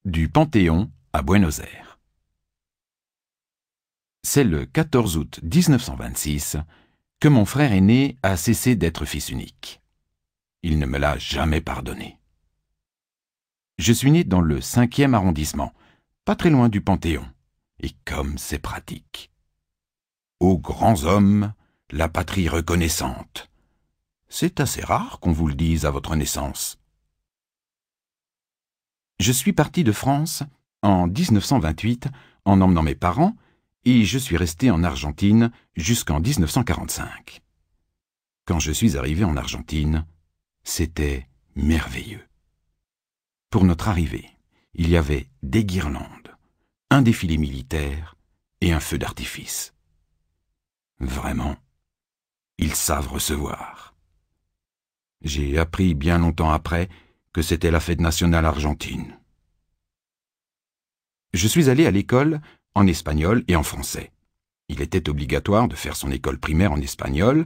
Du Panthéon à Buenos Aires. C'est le 14 août 1926 que mon frère aîné a cessé d'être fils unique. Il ne me l'a jamais pardonné. Je suis né dans le 5e arrondissement, pas très loin du Panthéon, et comme c'est pratique. Aux grands hommes, la patrie reconnaissante. C'est assez rare qu'on vous le dise à votre naissance. Je suis parti de France en 1928 en emmenant mes parents et je suis resté en Argentine jusqu'en 1945. Quand je suis arrivé en Argentine, c'était merveilleux. Pour notre arrivée, il y avait des guirlandes, un défilé militaire et un feu d'artifice. Vraiment, ils savent recevoir. J'ai appris bien longtemps après que c'était la fête nationale argentine. Je suis allé à l'école en espagnol et en français. Il était obligatoire de faire son école primaire en espagnol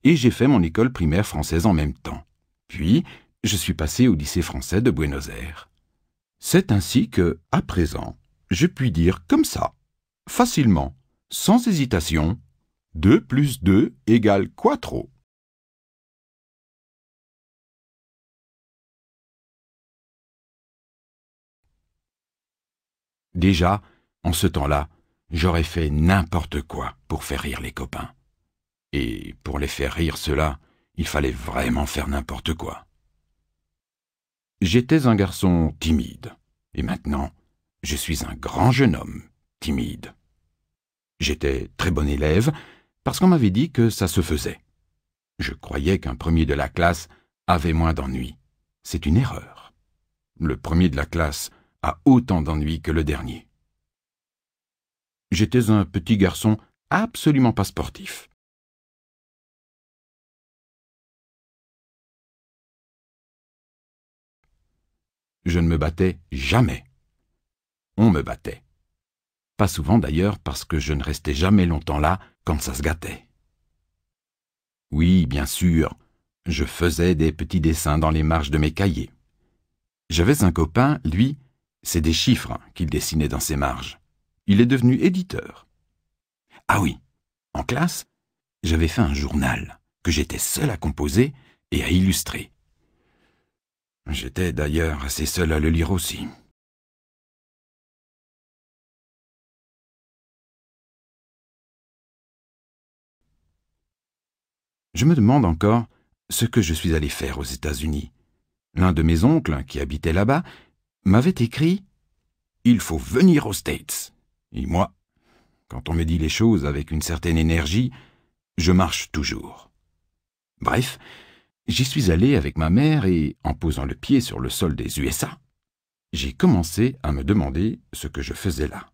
et j'ai fait mon école primaire française en même temps. Puis, je suis passé au lycée français de Buenos Aires. C'est ainsi que, à présent, je puis dire comme ça, facilement, sans hésitation, 2 plus 2 égale quattro. Déjà, en ce temps-là, j'aurais fait n'importe quoi pour faire rire les copains. Et pour les faire rire ceux-là, il fallait vraiment faire n'importe quoi. J'étais un garçon timide, et maintenant, je suis un grand jeune homme timide. J'étais très bon élève, parce qu'on m'avait dit que ça se faisait. Je croyais qu'un premier de la classe avait moins d'ennuis. C'est une erreur. Le premier de la classe a autant d'ennuis que le dernier. J'étais un petit garçon absolument pas sportif. Je ne me battais jamais. On me battait. Pas souvent d'ailleurs parce que je ne restais jamais longtemps là quand ça se gâtait. Oui, bien sûr, je faisais des petits dessins dans les marges de mes cahiers. J'avais un copain, lui, c'est des chiffres qu'il dessinait dans ses marges. Il est devenu éditeur. Ah oui, en classe, j'avais fait un journal que j'étais seul à composer et à illustrer. J'étais d'ailleurs assez seul à le lire aussi. Je me demande encore ce que je suis allé faire aux États-Unis. L'un de mes oncles, qui habitait là-bas, m'avait écrit « Il faut venir aux States ». Et moi, quand on me dit les choses avec une certaine énergie, je marche toujours. Bref, j'y suis allé avec ma mère et, en posant le pied sur le sol des USA, j'ai commencé à me demander ce que je faisais là.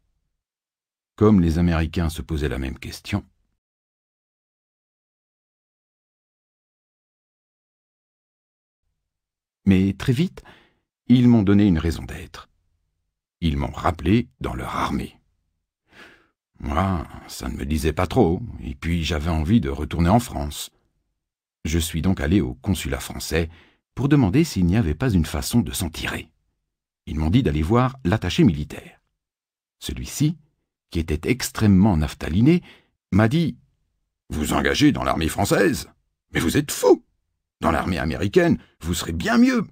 Comme les Américains se posaient la même question. Mais très vite, ils m'ont donné une raison d'être. Ils m'ont rappelé dans leur armée. Moi, ça ne me disait pas trop, et puis j'avais envie de retourner en France. Je suis donc allé au consulat français pour demander s'il n'y avait pas une façon de s'en tirer. Ils m'ont dit d'aller voir l'attaché militaire. Celui-ci, qui était extrêmement naphtaliné, m'a dit « Vous engagez dans l'armée française? Mais vous êtes fou! Dans l'armée américaine, vous serez bien mieux.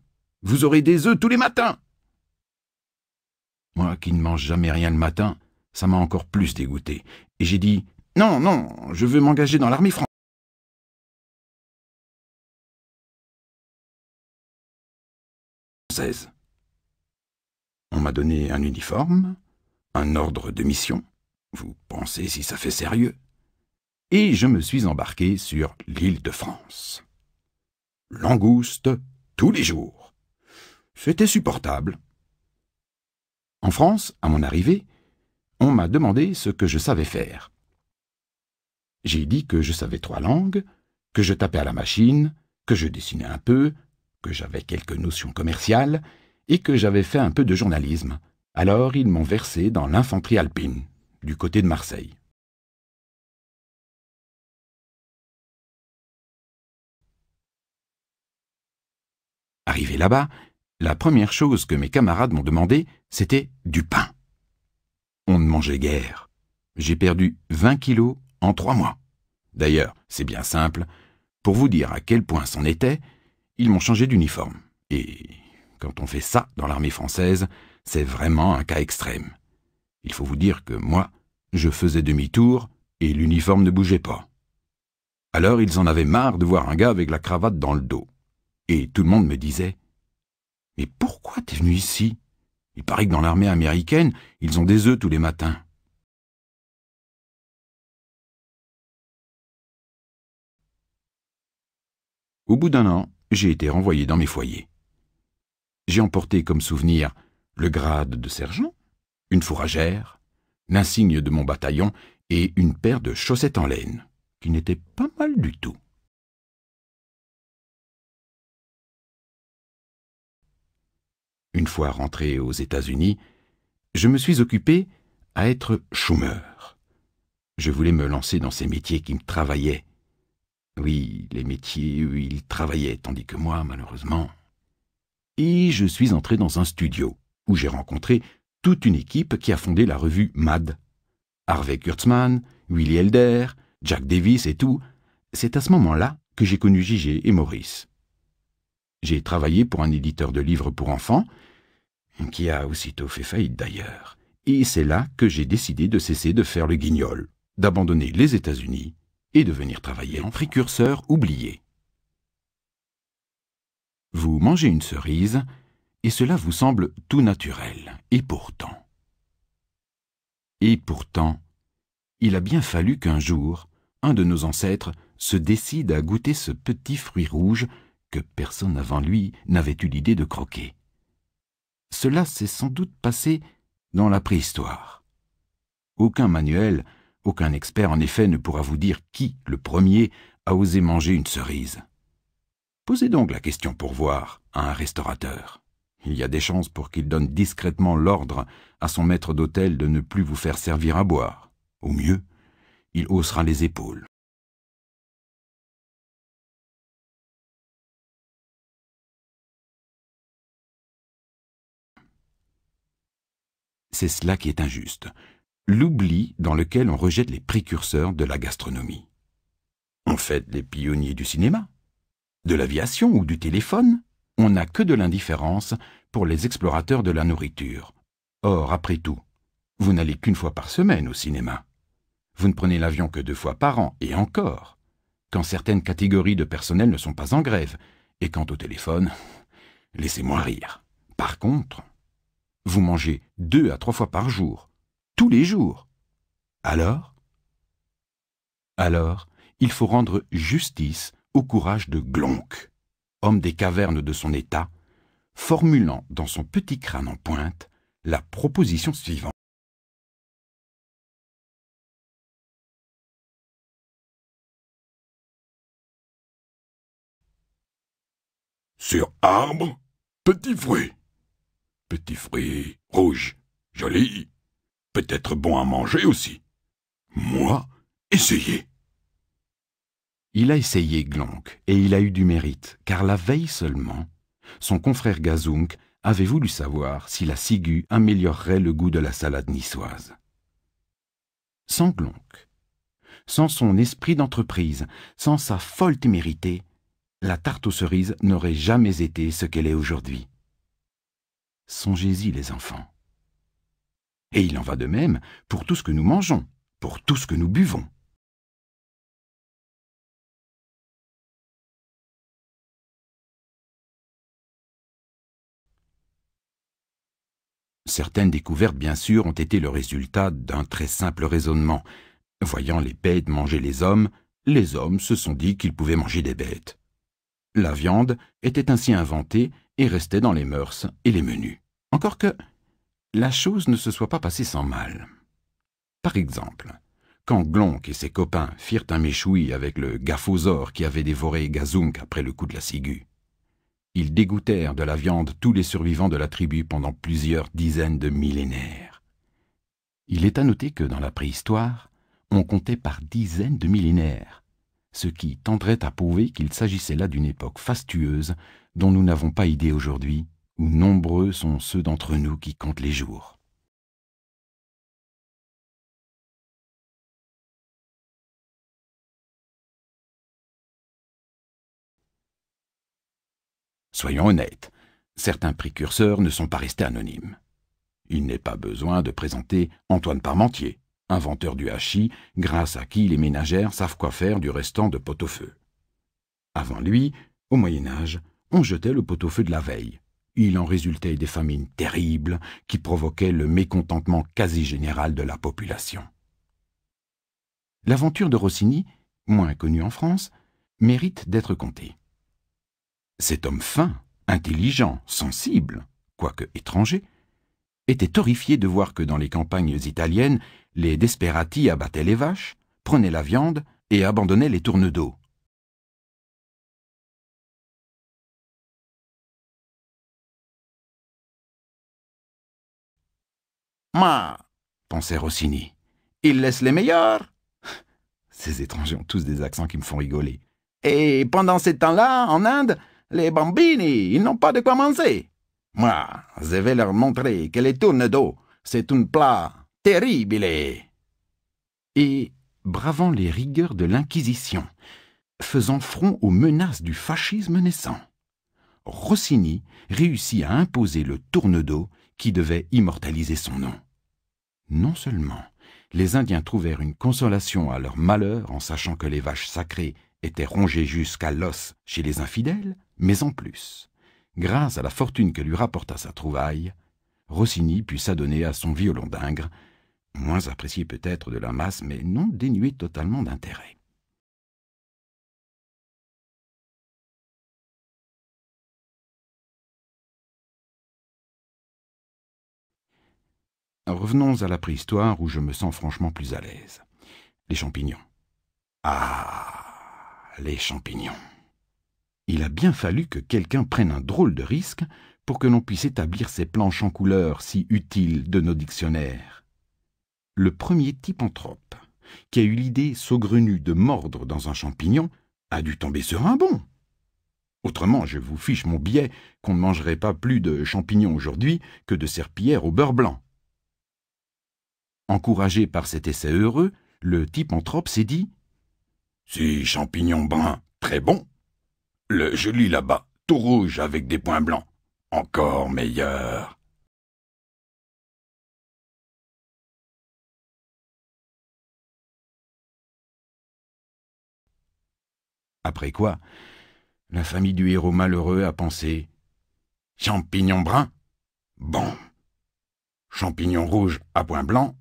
Vous aurez des œufs tous les matins. » Moi qui ne mange jamais rien le matin, ça m'a encore plus dégoûté. Et j'ai dit « Non, non, je veux m'engager dans l'armée française. » On m'a donné un uniforme, un ordre de mission. Vous pensez si ça fait sérieux? Et je me suis embarqué sur l'île de France. Langouste tous les jours. C'était supportable. En France, à mon arrivée, on m'a demandé ce que je savais faire. J'ai dit que je savais 3 langues, que je tapais à la machine, que je dessinais un peu, que j'avais quelques notions commerciales et que j'avais fait un peu de journalisme. Alors ils m'ont versé dans l'infanterie alpine, du côté de Marseille. Arrivé là-bas, la première chose que mes camarades m'ont demandé, c'était du pain. On ne mangeait guère. J'ai perdu 20 kilos en 3 mois. D'ailleurs, c'est bien simple. Pour vous dire à quel point c'en était, ils m'ont changé d'uniforme. Et quand on fait ça dans l'armée française, c'est vraiment un cas extrême. Il faut vous dire que moi, je faisais demi-tour et l'uniforme ne bougeait pas. Alors ils en avaient marre de voir un gars avec la cravate dans le dos. Et tout le monde me disait « Mais pourquoi t'es venu ici ? Il paraît que dans l'armée américaine, ils ont des œufs tous les matins. » Au bout d'1 an, j'ai été renvoyé dans mes foyers. J'ai emporté comme souvenir le grade de sergent, une fourragère, l'insigne de mon bataillon et une paire de chaussettes en laine, qui n'étaient pas mal du tout. Une fois rentré aux États-Unis, je me suis occupé à être chômeur. Je voulais me lancer dans ces métiers qui me travaillaient. Oui, les métiers où ils travaillaient, tandis que moi, malheureusement. Et je suis entré dans un studio, où j'ai rencontré toute une équipe qui a fondé la revue Mad. Harvey Kurtzman, Willie Elder, Jack Davis et tout. C'est à ce moment-là que j'ai connu J.G. et Maurice. J'ai travaillé pour un éditeur de livres pour enfants, qui a aussitôt fait faillite d'ailleurs. Et c'est là que j'ai décidé de cesser de faire le guignol, d'abandonner les États-Unis et de venir travailler en précurseur oublié. Vous mangez une cerise, et cela vous semble tout naturel. Et pourtant, il a bien fallu qu'un jour, un de nos ancêtres se décide à goûter ce petit fruit rouge que personne avant lui n'avait eu l'idée de croquer. Cela s'est sans doute passé dans la préhistoire. Aucun manuel, aucun expert en effet ne pourra vous dire qui, le premier, a osé manger une cerise. Posez donc la question pour voir à un restaurateur. Il y a des chances pour qu'il donne discrètement l'ordre à son maître d'hôtel de ne plus vous faire servir à boire. Au mieux, il haussera les épaules. C'est cela qui est injuste. L'oubli dans lequel on rejette les précurseurs de la gastronomie. On fait les pionniers du cinéma, de l'aviation ou du téléphone. On n'a que de l'indifférence pour les explorateurs de la nourriture. Or, après tout, vous n'allez qu'une fois par semaine au cinéma. Vous ne prenez l'avion que 2 fois par an, et encore, quand certaines catégories de personnel ne sont pas en grève. Et quant au téléphone, laissez-moi rire. Par contre, vous mangez 2 à 3 fois par jour, tous les jours. Alors, il faut rendre justice au courage de Glonck, homme des cavernes de son état, formulant dans son petit crâne en pointe la proposition suivante. Sur arbre, petit fruit. Petit fruit rouge, joli, peut-être bon à manger aussi. Moi, essayez. Il a essayé Glonck, et il a eu du mérite, car la veille seulement, son confrère Gazunk avait voulu savoir si la ciguë améliorerait le goût de la salade niçoise. Sans Glonck, sans son esprit d'entreprise, sans sa folle témérité, la tarte aux cerises n'aurait jamais été ce qu'elle est aujourd'hui. Songez-y, les enfants. Et il en va de même pour tout ce que nous mangeons, pour tout ce que nous buvons. Certaines découvertes, bien sûr, ont été le résultat d'un très simple raisonnement. Voyant les bêtes manger les hommes se sont dit qu'ils pouvaient manger des bêtes. La viande était ainsi inventée et restait dans les mœurs et les menus. Encore que la chose ne se soit pas passée sans mal. Par exemple, quand Glonck et ses copains firent un méchoui avec le gaphosaure qui avait dévoré Gazunk après le coup de la ciguë, ils dégoûtèrent de la viande tous les survivants de la tribu pendant plusieurs dizaines de millénaires. Il est à noter que dans la préhistoire, on comptait par dizaines de millénaires, ce qui tendrait à prouver qu'il s'agissait là d'une époque fastueuse dont nous n'avons pas idée aujourd'hui où nombreux sont ceux d'entre nous qui comptent les jours. Soyons honnêtes, certains précurseurs ne sont pas restés anonymes. Il n'est pas besoin de présenter Antoine Parmentier, inventeur du hachis, grâce à qui les ménagères savent quoi faire du restant de pot-au-feu. Avant lui, au Moyen-Âge, on jetait le pot-au-feu de la veille. Il en résultait des famines terribles qui provoquaient le mécontentement quasi général de la population. L'aventure de Rossini, moins connue en France, mérite d'être contée. Cet homme fin, intelligent, sensible, quoique étranger, était horrifié de voir que dans les campagnes italiennes, les desperati abattaient les vaches, prenaient la viande et abandonnaient les tournes d'eau. « Ma !» pensait Rossini. « Il laisse les meilleurs !» Ces étrangers ont tous des accents qui me font rigoler. « Et pendant ces temps-là, en Inde, les bambini, ils n'ont pas de quoi manger. Moi, je vais leur montrer que les tournes d'eau, c'est un plat terrible. » Et, bravant les rigueurs de l'Inquisition, faisant front aux menaces du fascisme naissant, Rossini réussit à imposer le tourne d'eau qui devait immortaliser son nom. Non seulement les Indiens trouvèrent une consolation à leur malheur en sachant que les vaches sacrées étaient rongées jusqu'à l'os chez les infidèles, mais en plus, grâce à la fortune que lui rapporta sa trouvaille, Rossini put s'adonner à son violon d'Ingres, moins apprécié peut-être de la masse, mais non dénué totalement d'intérêt. Revenons à la préhistoire où je me sens franchement plus à l'aise. Les champignons. Ah, les champignons. Il a bien fallu que quelqu'un prenne un drôle de risque pour que l'on puisse établir ces planches en couleur si utiles de nos dictionnaires. Le premier typanthrope qui a eu l'idée saugrenue de mordre dans un champignon a dû tomber sur un bon. Autrement, je vous fiche mon billet qu'on ne mangerait pas plus de champignons aujourd'hui que de serpillières au beurre blanc. Encouragé par cet essai heureux, le typanthrope s'est dit « Si champignon brun, très bon. Le joli là-bas, tout rouge avec des points blancs, encore meilleur. » Après quoi, la famille du héros malheureux a pensé « Champignon brun, bon. Champignon rouge à points blancs,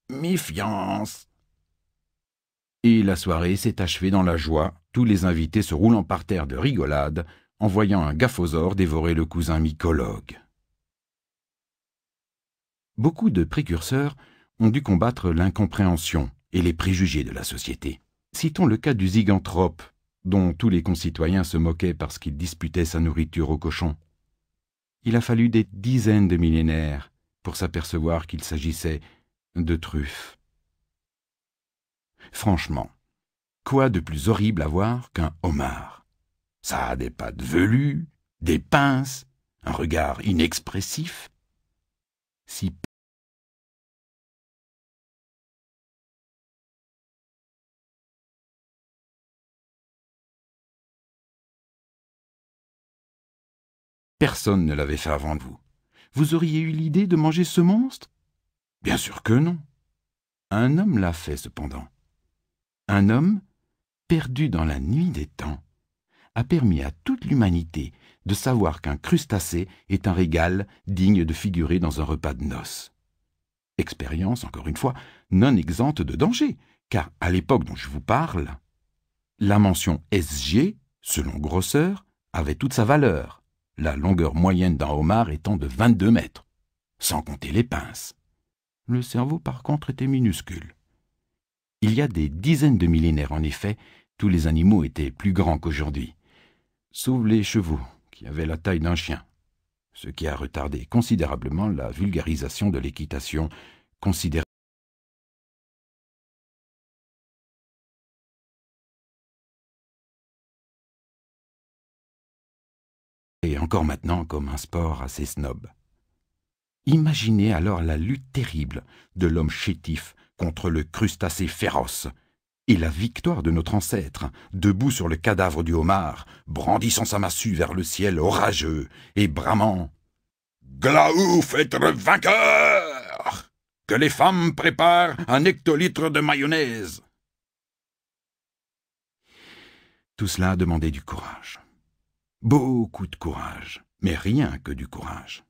méfiance. » Et la soirée s'est achevée dans la joie, tous les invités se roulant par terre de rigolade, en voyant un gaphosaure dévorer le cousin mycologue. Beaucoup de précurseurs ont dû combattre l'incompréhension et les préjugés de la société. Citons le cas du zyganthrope, dont tous les concitoyens se moquaient parce qu'il disputait sa nourriture aux cochons. Il a fallu des dizaines de millénaires pour s'apercevoir qu'il s'agissait de truffes. Franchement, quoi de plus horrible à voir qu'un homard? Ça a des pattes velues, des pinces, un regard inexpressif. Si personne ne l'avait fait avant vous, vous auriez eu l'idée de manger ce monstre? Bien sûr que non. Un homme l'a fait cependant. Un homme, perdu dans la nuit des temps, a permis à toute l'humanité de savoir qu'un crustacé est un régal digne de figurer dans un repas de noces. Expérience, encore une fois, non exempte de danger, car à l'époque dont je vous parle, la mention SG, selon grosseur, avait toute sa valeur, la longueur moyenne d'un homard étant de 22 mètres, sans compter les pinces. Le cerveau, par contre, était minuscule. Il y a des dizaines de millénaires, en effet, tous les animaux étaient plus grands qu'aujourd'hui, sauf les chevaux, qui avaient la taille d'un chien, ce qui a retardé considérablement la vulgarisation de l'équitation, considérée encore maintenant comme un sport assez snob. Imaginez alors la lutte terrible de l'homme chétif contre le crustacé féroce, et la victoire de notre ancêtre, debout sur le cadavre du homard, brandissant sa massue vers le ciel orageux et bramant « Glaouf être vainqueur! Que les femmes préparent un hectolitre de mayonnaise !» Tout cela demandait du courage. Beaucoup de courage, mais rien que du courage.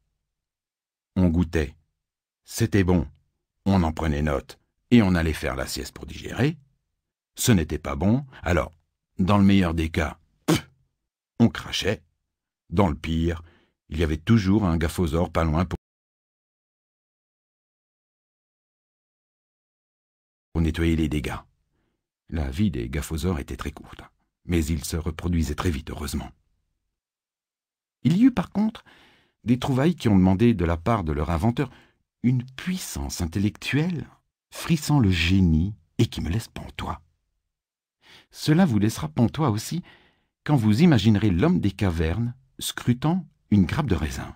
On goûtait. C'était bon. On en prenait note et on allait faire la sieste pour digérer. Ce n'était pas bon, alors, dans le meilleur des cas, on crachait. Dans le pire, il y avait toujours un gaphosaure pas loin pour nettoyer les dégâts. La vie des gaphosaures était très courte, mais ils se reproduisaient très vite, heureusement. Il y eut par contre des trouvailles qui ont demandé de la part de leur inventeur une puissance intellectuelle, frissant le génie et qui me laisse pantois. Cela vous laissera pantois aussi quand vous imaginerez l'homme des cavernes scrutant une grappe de raisin.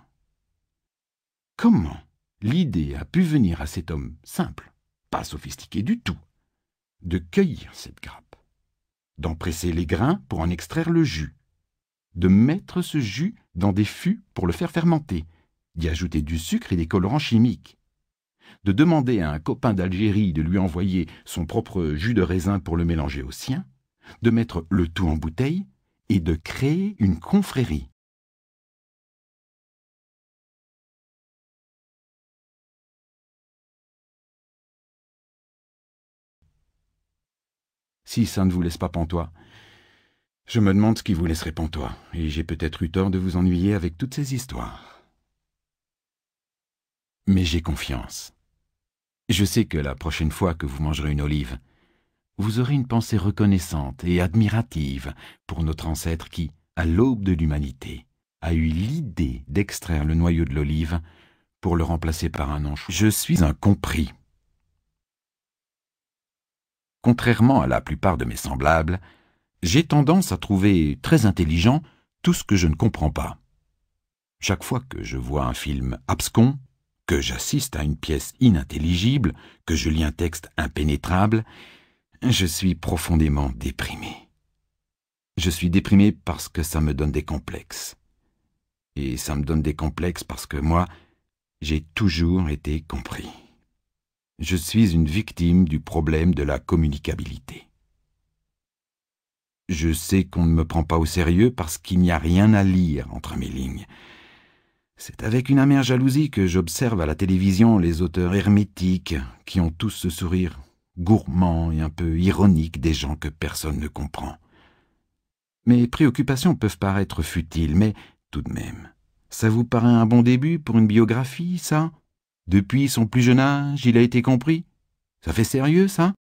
Comment l'idée a pu venir à cet homme simple, pas sophistiqué du tout, de cueillir cette grappe, d'en presser les grains pour en extraire le jus, de mettre ce jus dans des fûts pour le faire fermenter, d'y ajouter du sucre et des colorants chimiques, de demander à un copain d'Algérie de lui envoyer son propre jus de raisin pour le mélanger au sien, de mettre le tout en bouteille et de créer une confrérie. Si ça ne vous laisse pas pantois, je me demande ce qui vous laisserait pantois, et j'ai peut-être eu tort de vous ennuyer avec toutes ces histoires. Mais j'ai confiance. Je sais que la prochaine fois que vous mangerez une olive, vous aurez une pensée reconnaissante et admirative pour notre ancêtre qui, à l'aube de l'humanité, a eu l'idée d'extraire le noyau de l'olive pour le remplacer par un anchois. Je suis un compris. Contrairement à la plupart de mes semblables, j'ai tendance à trouver très intelligent tout ce que je ne comprends pas. Chaque fois que je vois un film abscon, que j'assiste à une pièce inintelligible, que je lis un texte impénétrable, je suis profondément déprimé. Je suis déprimé parce que ça me donne des complexes. Et ça me donne des complexes parce que moi, j'ai toujours été compris. Je suis une victime du problème de la communicabilité. Je sais qu'on ne me prend pas au sérieux parce qu'il n'y a rien à lire entre mes lignes. C'est avec une amère jalousie que j'observe à la télévision les auteurs hermétiques qui ont tous ce sourire gourmand et un peu ironique des gens que personne ne comprend. Mes préoccupations peuvent paraître futiles, mais tout de même, ça vous paraît un bon début pour une biographie, ça? Depuis son plus jeune âge, il a été compris? Ça fait sérieux, ça?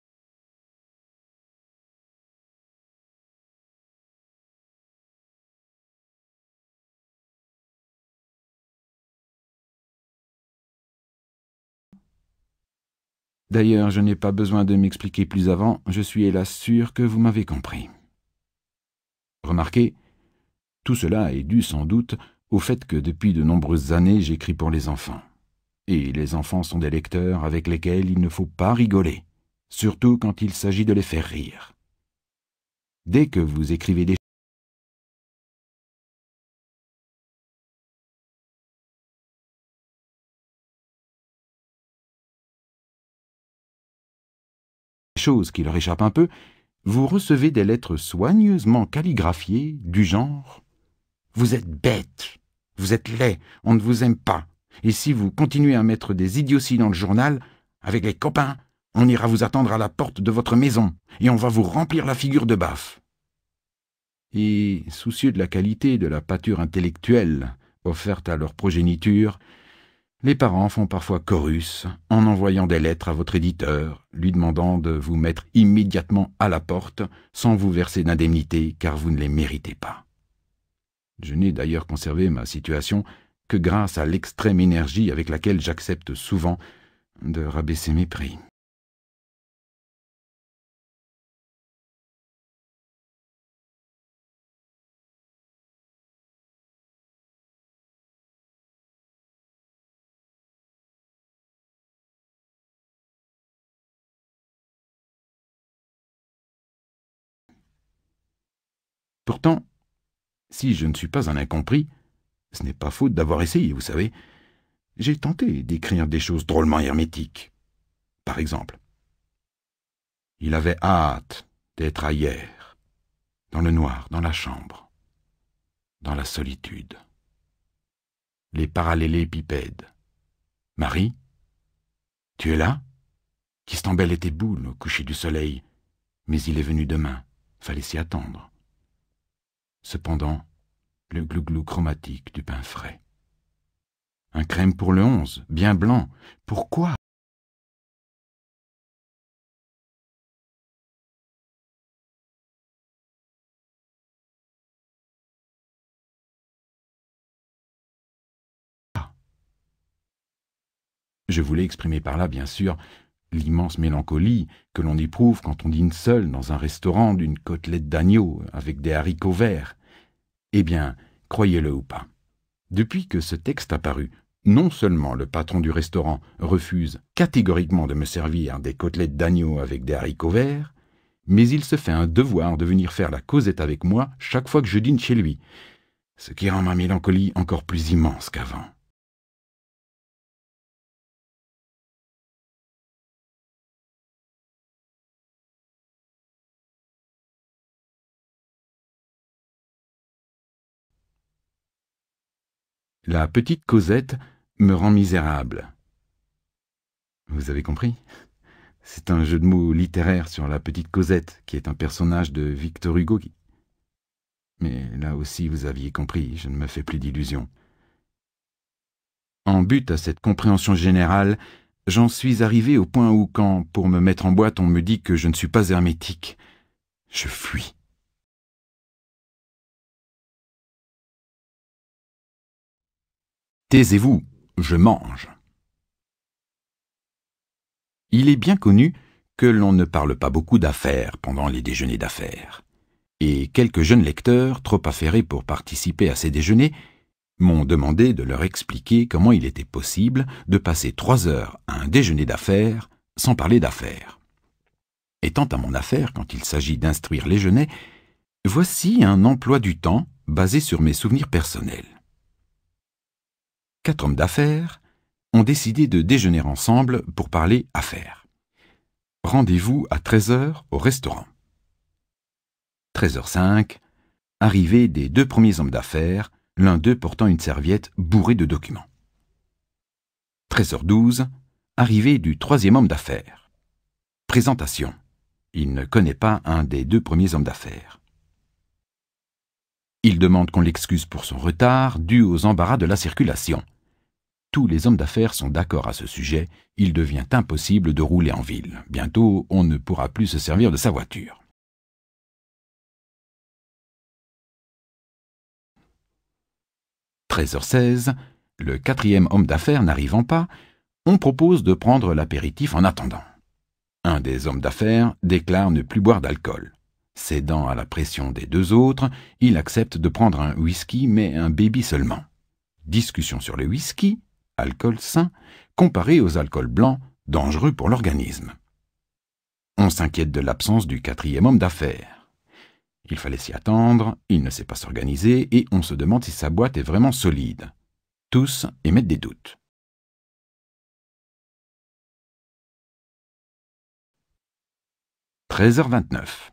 D'ailleurs, je n'ai pas besoin de m'expliquer plus avant, je suis hélas sûr que vous m'avez compris. Remarquez, tout cela est dû sans doute au fait que depuis de nombreuses années j'écris pour les enfants. Et les enfants sont des lecteurs avec lesquels il ne faut pas rigoler, surtout quand il s'agit de les faire rire. Dès que vous écrivez des choses qui leur échappent un peu, vous recevez des lettres soigneusement calligraphiées du genre « Vous êtes bête, vous êtes laid, on ne vous aime pas, et si vous continuez à mettre des idioties dans le journal, avec les copains, on ira vous attendre à la porte de votre maison, et on va vous remplir la figure de baffe. » Et, soucieux de la qualité de la pâture intellectuelle offerte à leur progéniture, les parents font parfois chorus en envoyant des lettres à votre éditeur, lui demandant de vous mettre immédiatement à la porte sans vous verser d'indemnité car vous ne les méritez pas. Je n'ai d'ailleurs conservé ma situation que grâce à l'extrême énergie avec laquelle j'accepte souvent de rabaisser mes prix. Pourtant, si je ne suis pas un incompris, ce n'est pas faute d'avoir essayé, vous savez. J'ai tenté d'écrire des choses drôlement hermétiques. Par exemple, il avait hâte d'être ailleurs, dans le noir, dans la chambre, dans la solitude. Les parallélépipèdes. Marie, tu es là? Qu'Istambel était boule au coucher du soleil, mais il est venu demain, fallait s'y attendre. Cependant, le glouglou chromatique du pain frais. Un crème pour le 11, bien blanc. Pourquoi? Je voulais exprimer par là, bien sûr, l'immense mélancolie que l'on éprouve quand on dîne seul dans un restaurant d'une côtelette d'agneau avec des haricots verts. Eh bien, croyez-le ou pas, depuis que ce texte apparut, non seulement le patron du restaurant refuse catégoriquement de me servir des côtelettes d'agneau avec des haricots verts, mais il se fait un devoir de venir faire la causette avec moi chaque fois que je dîne chez lui, ce qui rend ma mélancolie encore plus immense qu'avant. La petite Cosette me rend misérable. Vous avez compris? C'est un jeu de mots littéraire sur la petite Cosette, qui est un personnage de Victor Hugo. Mais là aussi, vous aviez compris, je ne me fais plus d'illusions. En but à cette compréhension générale, j'en suis arrivé au point où, quand, pour me mettre en boîte, on me dit que je ne suis pas hermétique, je fuis. Taisez-vous, je mange. Il est bien connu que l'on ne parle pas beaucoup d'affaires pendant les déjeuners d'affaires. Et quelques jeunes lecteurs, trop affairés pour participer à ces déjeuners, m'ont demandé de leur expliquer comment il était possible de passer 3 heures à un déjeuner d'affaires sans parler d'affaires. Étant à mon affaire quand il s'agit d'instruire les jeunets, voici un emploi du temps basé sur mes souvenirs personnels. 4 hommes d'affaires ont décidé de déjeuner ensemble pour parler affaires. Rendez-vous à 13h au restaurant. 13h05, arrivée des 2 premiers hommes d'affaires, l'un d'eux portant une serviette bourrée de documents. 13h12, arrivée du 3e homme d'affaires. Présentation. Il ne connaît pas un des 2 premiers hommes d'affaires. Il demande qu'on l'excuse pour son retard dû aux embarras de la circulation. Tous les hommes d'affaires sont d'accord à ce sujet, il devient impossible de rouler en ville. Bientôt, on ne pourra plus se servir de sa voiture. 13h16, le 4e homme d'affaires n'arrivant pas, on propose de prendre l'apéritif en attendant. Un des hommes d'affaires déclare ne plus boire d'alcool. Cédant à la pression des 2 autres, il accepte de prendre un whisky, mais un baby seulement. Discussion sur le whisky, alcool sain, comparé aux alcools blancs, dangereux pour l'organisme. On s'inquiète de l'absence du 4e homme d'affaires. Il fallait s'y attendre, il ne sait pas s'organiser, et on se demande si sa boîte est vraiment solide. Tous émettent des doutes. « 13h29.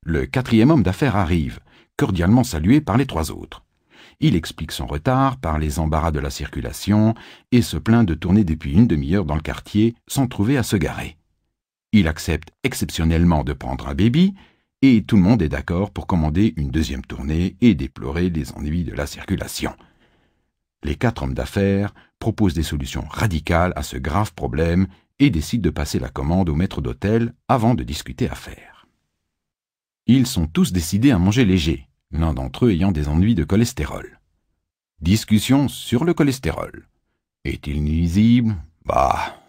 Le 4e homme d'affaires arrive, cordialement salué par les 3 autres. Il explique son retard par les embarras de la circulation et se plaint de tourner depuis une demi-heure dans le quartier sans trouver à se garer. Il accepte exceptionnellement de prendre un baby et tout le monde est d'accord pour commander une 2e tournée et déplorer les ennuis de la circulation. Les 4 hommes d'affaires proposent des solutions radicales à ce grave problème et décident de passer la commande au maître d'hôtel avant de discuter affaires. Ils sont tous décidés à manger léger, l'un d'entre eux ayant des ennuis de cholestérol. Discussion sur le cholestérol. Est-il nuisible? Bah,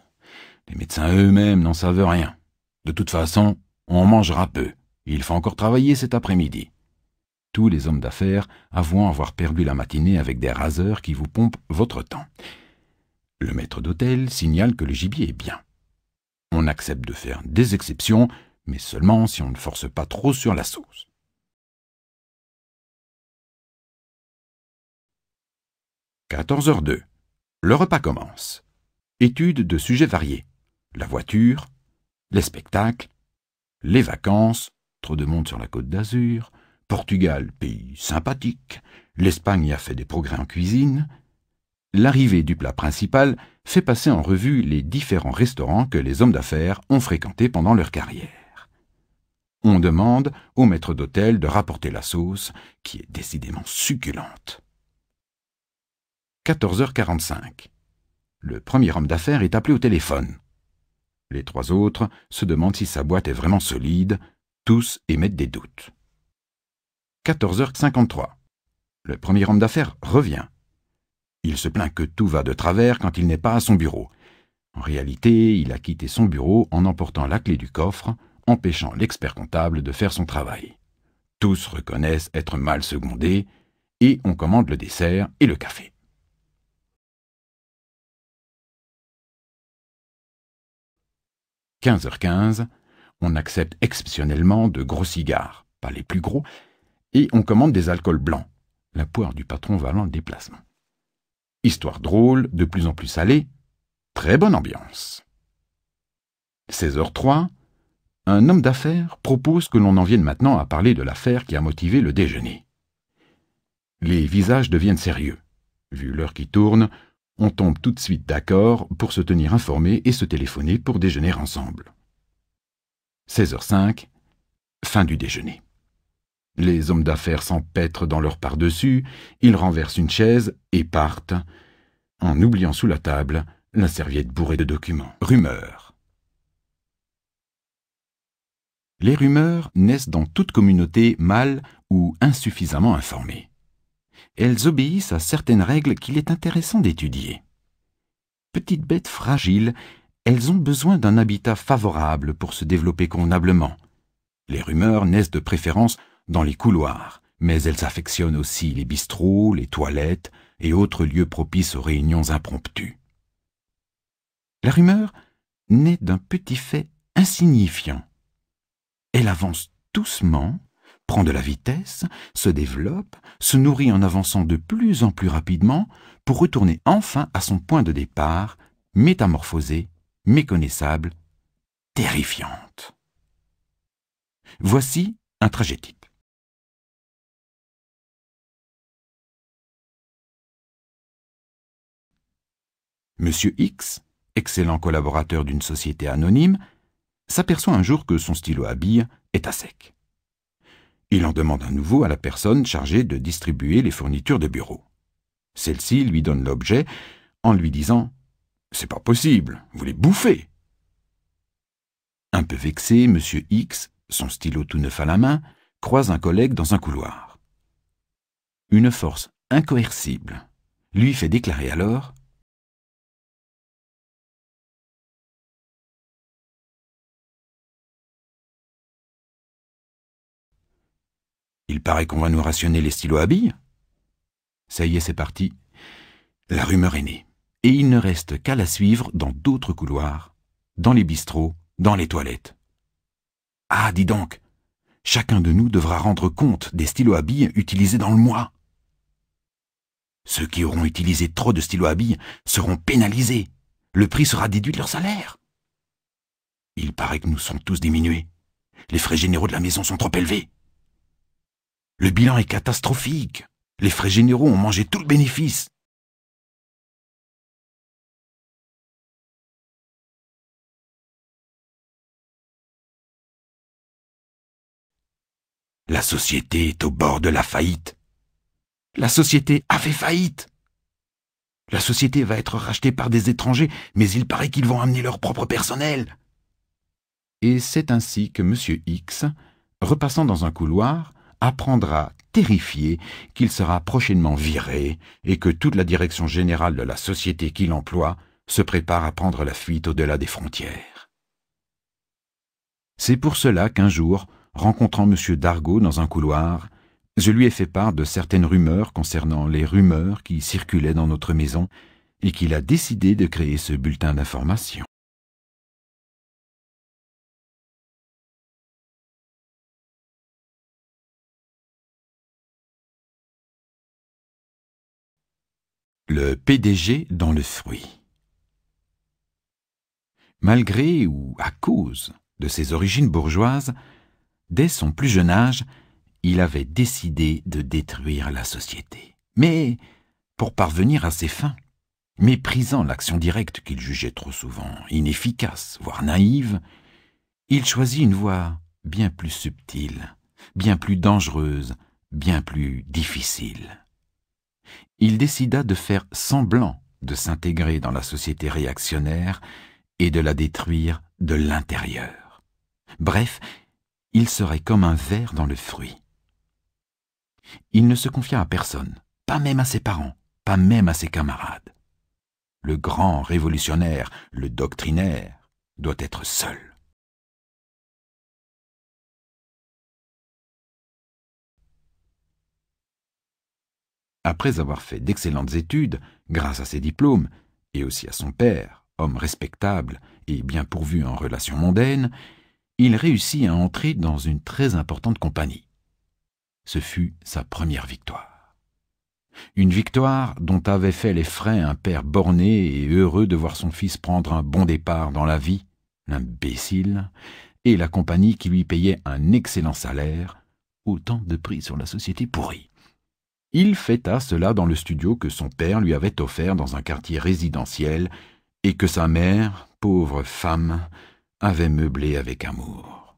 les médecins eux-mêmes n'en savent rien. De toute façon, on mangera peu. Il faut encore travailler cet après-midi. Tous les hommes d'affaires avouant avoir perdu la matinée avec des raseurs qui vous pompent votre temps. Le maître d'hôtel signale que le gibier est bien. On accepte de faire des exceptions, mais seulement si on ne force pas trop sur la sauce. 14h02. Le repas commence. Étude de sujets variés. La voiture, les spectacles, les vacances, trop de monde sur la côte d'Azur, Portugal, pays sympathique, l'Espagne a fait des progrès en cuisine. L'arrivée du plat principal fait passer en revue les différents restaurants que les hommes d'affaires ont fréquentés pendant leur carrière. On demande au maître d'hôtel de rapporter la sauce, qui est décidément succulente. 14h45. Le premier homme d'affaires est appelé au téléphone. Les trois autres se demandent si sa boîte est vraiment solide, tous émettent des doutes. 14h53. Le premier homme d'affaires revient. Il se plaint que tout va de travers quand il n'est pas à son bureau. En réalité, il a quitté son bureau en emportant la clé du coffre, empêchant l'expert comptable de faire son travail. Tous reconnaissent être mal secondés et on commande le dessert et le café. 15h15, on accepte exceptionnellement de gros cigares, pas les plus gros, et on commande des alcools blancs, la poire du patron valant le déplacement. Histoire drôle, de plus en plus salée, très bonne ambiance. 16h03, un homme d'affaires propose que l'on en vienne maintenant à parler de l'affaire qui a motivé le déjeuner. Les visages deviennent sérieux. Vu l'heure qui tourne, on tombe tout de suite d'accord pour se tenir informés et se téléphoner pour déjeuner ensemble. 16h05, fin du déjeuner. Les hommes d'affaires s'empêtrent dans leur par-dessus, ils renversent une chaise et partent, en oubliant sous la table la serviette bourrée de documents. Rumeurs. Les rumeurs naissent dans toute communauté mal ou insuffisamment informée. Elles obéissent à certaines règles qu'il est intéressant d'étudier. Petites bêtes fragiles, elles ont besoin d'un habitat favorable pour se développer convenablement. Les rumeurs naissent de préférence dans les couloirs, mais elles affectionnent aussi les bistrots, les toilettes et autres lieux propices aux réunions impromptues. La rumeur naît d'un petit fait insignifiant. Elle avance doucement, prend de la vitesse, se développe, se nourrit en avançant de plus en plus rapidement pour retourner enfin à son point de départ, métamorphosée, méconnaissable, terrifiante. Voici un trajet type. Monsieur X, excellent collaborateur d'une société anonyme, s'aperçoit un jour que son stylo à billes est à sec. Il en demande un nouveau à la personne chargée de distribuer les fournitures de bureau. Celle-ci lui donne l'objet en lui disant « C'est pas possible, vous les bouffez !» Un peu vexé, Monsieur X, son stylo tout neuf à la main, croise un collègue dans un couloir. Une force incoercible lui fait déclarer alors « Il paraît qu'on va nous rationner les stylos à billes. » Ça y est, c'est parti. La rumeur est née. Et il ne reste qu'à la suivre dans d'autres couloirs, dans les bistrots, dans les toilettes. Ah, dis donc, chacun de nous devra rendre compte des stylos à billes utilisés dans le mois. Ceux qui auront utilisé trop de stylos à billes seront pénalisés. Le prix sera déduit de leur salaire. Il paraît que nous sommes tous diminués. Les frais généraux de la maison sont trop élevés. Le bilan est catastrophique. Les frais généraux ont mangé tout le bénéfice. La société est au bord de la faillite. La société a fait faillite. La société va être rachetée par des étrangers, mais il paraît qu'ils vont amener leur propre personnel. Et c'est ainsi que Monsieur X, repassant dans un couloir, apprendra, terrifié, qu'il sera prochainement viré et que toute la direction générale de la société qu'il emploie se prépare à prendre la fuite au-delà des frontières. C'est pour cela qu'un jour, rencontrant M. Dargaud dans un couloir, je lui ai fait part de certaines rumeurs concernant les rumeurs qui circulaient dans notre maison et qu'il a décidé de créer ce bulletin d'information. Le PDG dans le fruit. Malgré ou à cause de ses origines bourgeoises, dès son plus jeune âge, il avait décidé de détruire la société. Mais pour parvenir à ses fins, méprisant l'action directe qu'il jugeait trop souvent inefficace, voire naïve, il choisit une voie bien plus subtile, bien plus dangereuse, bien plus difficile. Il décida de faire semblant de s'intégrer dans la société réactionnaire et de la détruire de l'intérieur. Bref, il serait comme un ver dans le fruit. Il ne se confia à personne, pas même à ses parents, pas même à ses camarades. Le grand révolutionnaire, le doctrinaire, doit être seul. Après avoir fait d'excellentes études, grâce à ses diplômes, et aussi à son père, homme respectable et bien pourvu en relations mondaines, il réussit à entrer dans une très importante compagnie. Ce fut sa première victoire. Une victoire dont avait fait les frais un père borné et heureux de voir son fils prendre un bon départ dans la vie, l'imbécile, et la compagnie qui lui payait un excellent salaire, autant de prix sur la société pourrie. Il fêta cela dans le studio que son père lui avait offert dans un quartier résidentiel et que sa mère, pauvre femme, avait meublé avec amour.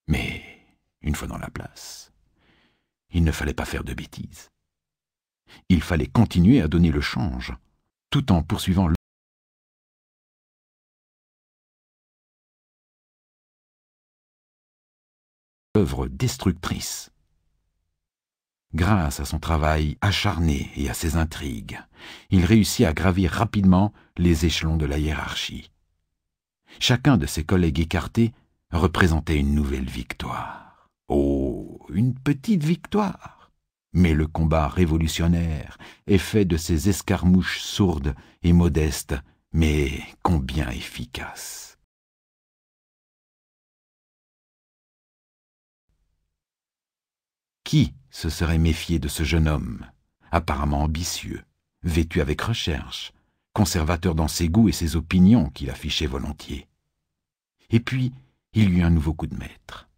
Mais, une fois dans la place, il ne fallait pas faire de bêtises. Il fallait continuer à donner le change, tout en poursuivant l'œuvre destructrice. Grâce à son travail acharné et à ses intrigues, il réussit à gravir rapidement les échelons de la hiérarchie. Chacun de ses collègues écartés représentait une nouvelle victoire. Oh, une petite victoire! Mais le combat révolutionnaire est fait de ces escarmouches sourdes et modestes, mais combien efficaces. Qui se serait méfié de ce jeune homme, apparemment ambitieux, vêtu avec recherche, conservateur dans ses goûts et ses opinions qu'il affichait volontiers. Et puis, il eut un nouveau coup de maître.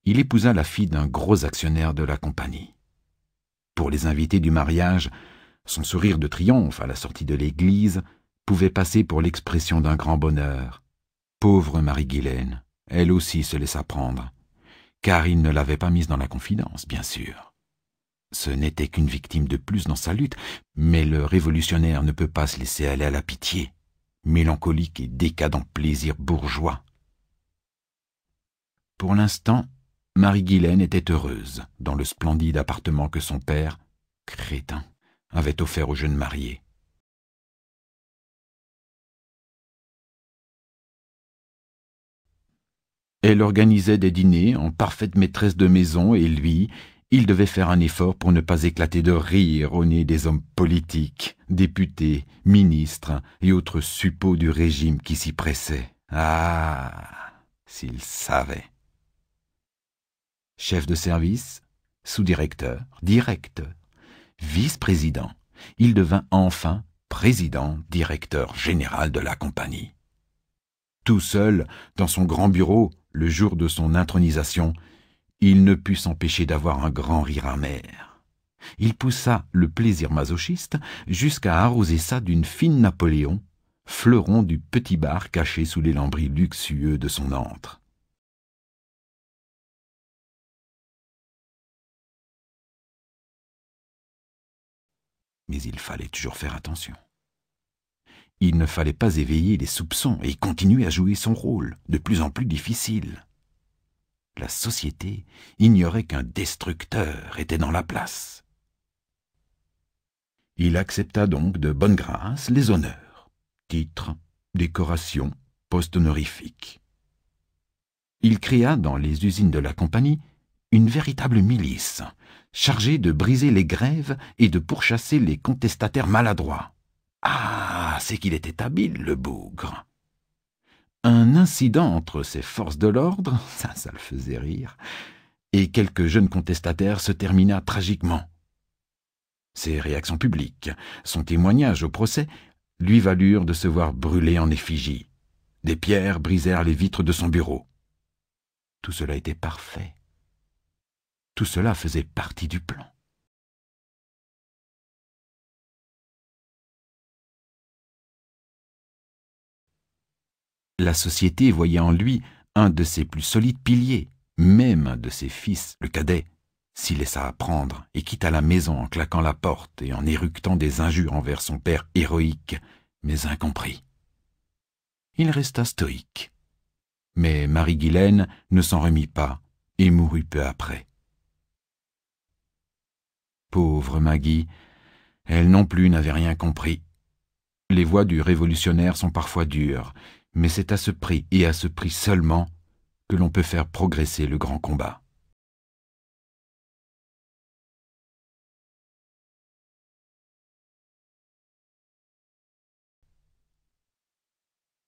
Il épousa la fille d'un gros actionnaire de la compagnie. Pour les invités du mariage, son sourire de triomphe à la sortie de l'église pouvait passer pour l'expression d'un grand bonheur. Pauvre Marie-Guilaine, elle aussi se laissa prendre, car il ne l'avait pas mise dans la confidence, bien sûr. Ce n'était qu'une victime de plus dans sa lutte, mais le révolutionnaire ne peut pas se laisser aller à la pitié, mélancolique et décadent plaisir bourgeois. Pour l'instant, Marie-Guilaine était heureuse dans le splendide appartement que son père, crétin, avait offert aux jeunes mariés. Elle organisait des dîners en parfaite maîtresse de maison et lui, il devait faire un effort pour ne pas éclater de rire au nez des hommes politiques, députés, ministres et autres suppôts du régime qui s'y pressaient. Ah, s'il savait. Chef de service, sous-directeur, directeur, vice-président, il devint enfin président, directeur général de la compagnie. Tout seul, dans son grand bureau, le jour de son intronisation, il ne put s'empêcher d'avoir un grand rire amer. Il poussa le plaisir masochiste jusqu'à arroser ça d'une fine Napoléon, fleuron du petit bar caché sous les lambris luxueux de son antre. Mais il fallait toujours faire attention. Il ne fallait pas éveiller les soupçons et continuer à jouer son rôle, de plus en plus difficile. La société ignorait qu'un destructeur était dans la place. Il accepta donc de bonne grâce les honneurs, titres, décorations, postes honorifiques. Il créa dans les usines de la compagnie une véritable milice, chargée de briser les grèves et de pourchasser les contestataires maladroits. Ah, c'est qu'il était habile, le bougre. Un incident entre ses forces de l'ordre, ça le faisait rire, et quelques jeunes contestataires se termina tragiquement. Ses réactions publiques, son témoignage au procès, lui valurent de se voir brûler en effigie. Des pierres brisèrent les vitres de son bureau. Tout cela était parfait. Tout cela faisait partie du plan. La société voyait en lui un de ses plus solides piliers. Même un de ses fils, le cadet, s'y laissa apprendre et quitta la maison en claquant la porte et en éructant des injures envers son père héroïque, mais incompris. Il resta stoïque. Mais Marie-Guylaine ne s'en remit pas et mourut peu après. Pauvre Maggie, elle non plus n'avait rien compris. Les voies du révolutionnaire sont parfois dures, mais c'est à ce prix et à ce prix seulement que l'on peut faire progresser le grand combat.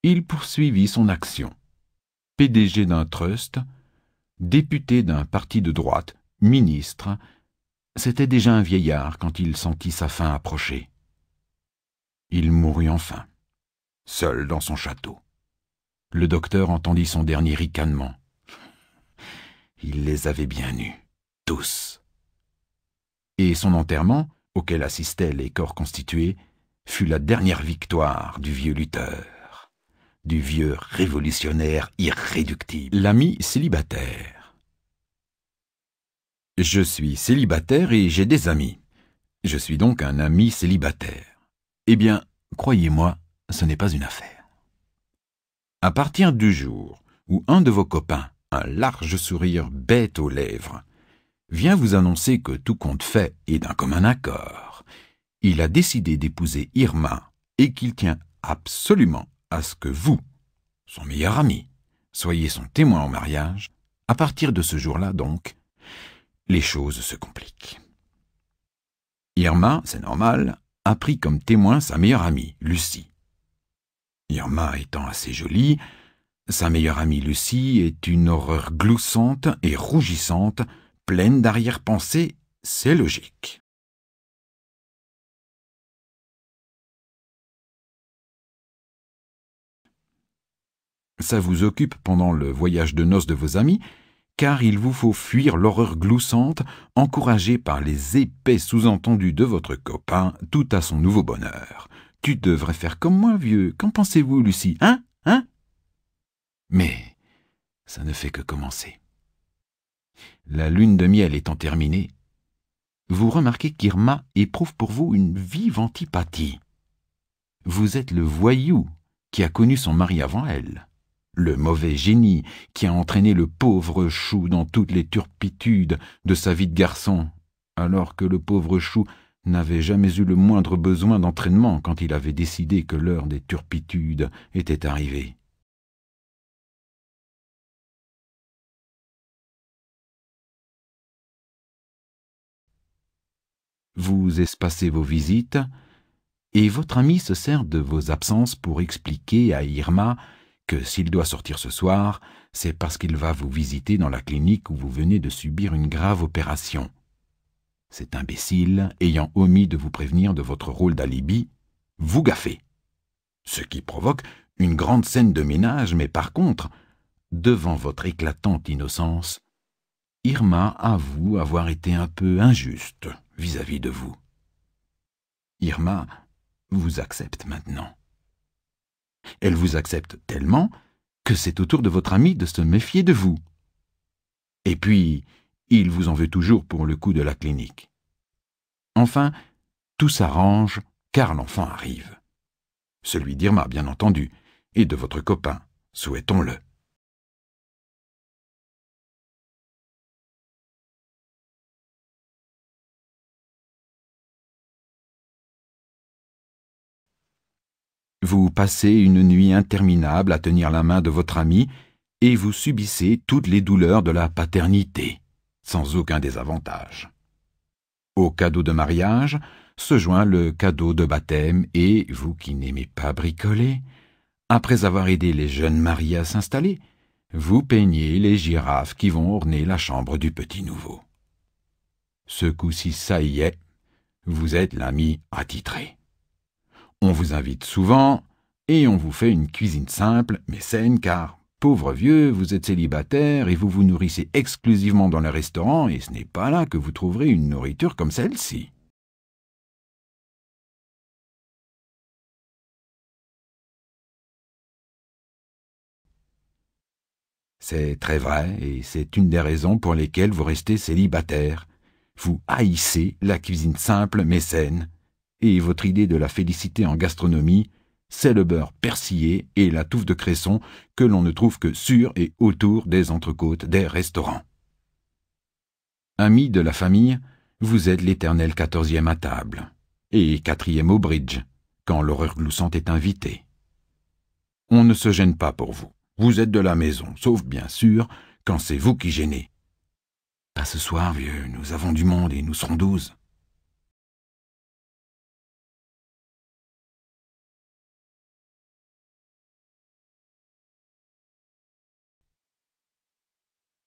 Il poursuivit son action. PDG d'un trust, député d'un parti de droite, ministre, c'était déjà un vieillard quand il sentit sa fin approcher. Il mourut enfin, seul dans son château. Le docteur entendit son dernier ricanement. Il les avait bien eus, tous. Et son enterrement, auquel assistaient les corps constitués, fut la dernière victoire du vieux lutteur, du vieux révolutionnaire irréductible, l'ami célibataire. Je suis célibataire et j'ai des amis. Je suis donc un ami célibataire. Eh bien, croyez-moi, ce n'est pas une affaire. À partir du jour où un de vos copains, un large sourire bête aux lèvres, vient vous annoncer que tout compte fait et d'un commun accord, il a décidé d'épouser Irma et qu'il tient absolument à ce que vous, son meilleur ami, soyez son témoin au mariage, à partir de ce jour-là donc, les choses se compliquent. Irma, c'est normal, a pris comme témoin sa meilleure amie, Lucie. Irma étant assez jolie, sa meilleure amie Lucie est une horreur gloussante et rougissante, pleine d'arrière-pensées, c'est logique. Ça vous occupe pendant le voyage de noces de vos amis, car il vous faut fuir l'horreur gloussante, encouragée par les épais sous-entendus de votre copain, tout à son nouveau bonheur. Tu devrais faire comme moi, vieux. Qu'en pensez-vous, Lucie? Hein? Mais ça ne fait que commencer. La lune de miel étant terminée, vous remarquez qu'Irma éprouve pour vous une vive antipathie. Vous êtes le voyou qui a connu son mari avant elle, le mauvais génie qui a entraîné le pauvre Chou dans toutes les turpitudes de sa vie de garçon, alors que le pauvre Chou n'avait jamais eu le moindre besoin d'entraînement quand il avait décidé que l'heure des turpitudes était arrivée. Vous espacez vos visites, et votre ami se sert de vos absences pour expliquer à Irma que s'il doit sortir ce soir, c'est parce qu'il va vous visiter dans la clinique où vous venez de subir une grave opération. Cet imbécile, ayant omis de vous prévenir de votre rôle d'alibi, vous gaffez. Ce qui provoque une grande scène de ménage, mais par contre, devant votre éclatante innocence, Irma avoue avoir été un peu injuste vis-à-vis de vous. Irma vous accepte maintenant. Elle vous accepte tellement que c'est au tour de votre ami de se méfier de vous. Et puis, il vous en veut toujours pour le coup de la clinique. Enfin, tout s'arrange car l'enfant arrive. Celui d'Irma, bien entendu, et de votre copain, souhaitons-le. Vous passez une nuit interminable à tenir la main de votre ami et vous subissez toutes les douleurs de la paternité, sans aucun désavantage. Au cadeau de mariage se joint le cadeau de baptême et, vous qui n'aimez pas bricoler, après avoir aidé les jeunes mariés à s'installer, vous peignez les girafes qui vont orner la chambre du petit nouveau. Ce coup-ci, ça y est, Vous êtes l'ami attitré. On vous invite souvent et on vous fait une cuisine simple mais saine car, pauvre vieux, vous êtes célibataire et vous vous nourrissez exclusivement dans les restaurants et ce n'est pas là que vous trouverez une nourriture comme celle-ci. C'est très vrai et c'est une des raisons pour lesquelles vous restez célibataire. Vous haïssez la cuisine simple mais saine. Et votre idée de la félicité en gastronomie, c'est le beurre persillé et la touffe de cresson que l'on ne trouve que sur et autour des entrecôtes des restaurants. Ami de la famille, vous êtes l'éternel 14e à table et 4e au bridge, quand l'horreur gloussante est invitée. On ne se gêne pas pour vous. Vous êtes de la maison, sauf bien sûr quand c'est vous qui gênez. Pas ce soir, vieux, nous avons du monde et nous serons 12.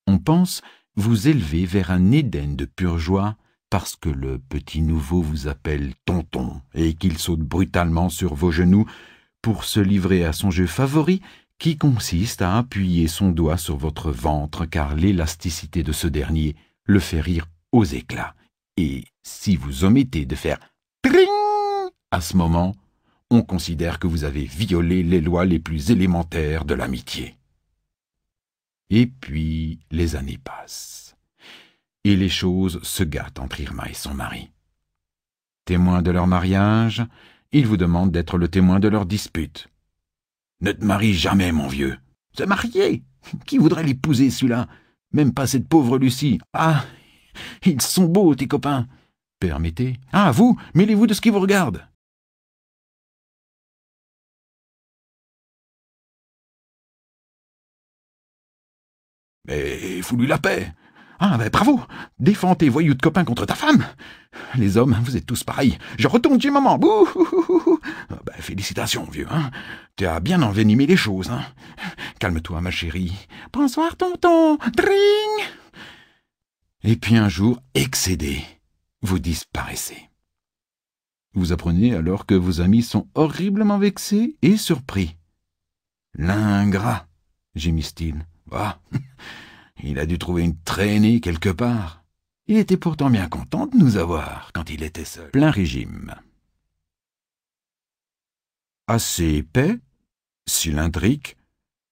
On pense vous élever vers un Éden de pure joie parce que le petit nouveau vous appelle tonton et qu'il saute brutalement sur vos genoux pour se livrer à son jeu favori qui consiste à appuyer son doigt sur votre ventre car l'élasticité de ce dernier le fait rire aux éclats. Et si vous omettez de faire tring à ce moment, on considère que vous avez violé les lois les plus élémentaires de l'amitié. Et puis les années passent, et les choses se gâtent entre Irma et son mari. Témoin de leur mariage, ils vous demandent d'être le témoin de leur dispute. Ne te marie jamais, mon vieux. Se marier? Qui voudrait l'épouser, celui-là? Même pas cette pauvre Lucie. Ah, ils sont beaux, tes copains. Permettez. Ah, vous, mêlez-vous de ce qui vous regarde. Mais fous-lui la paix. Ah, ben bravo. Défends tes voyous de copains contre ta femme. Les hommes, vous êtes tous pareils. Je retourne chez maman. Bouh. Ben, félicitations, vieux. Hein. Tu as bien envenimé les choses. Hein. Calme-toi, ma chérie. Bonsoir, tonton. Dring. Et puis un jour, excédé, vous disparaissez. Vous apprenez alors que vos amis sont horriblement vexés et surpris. L'ingrat, gémissent-ils. Ah, il a dû trouver une traînée quelque part. Il était pourtant bien content de nous avoir quand il était seul. Plein régime. Assez épais, cylindrique,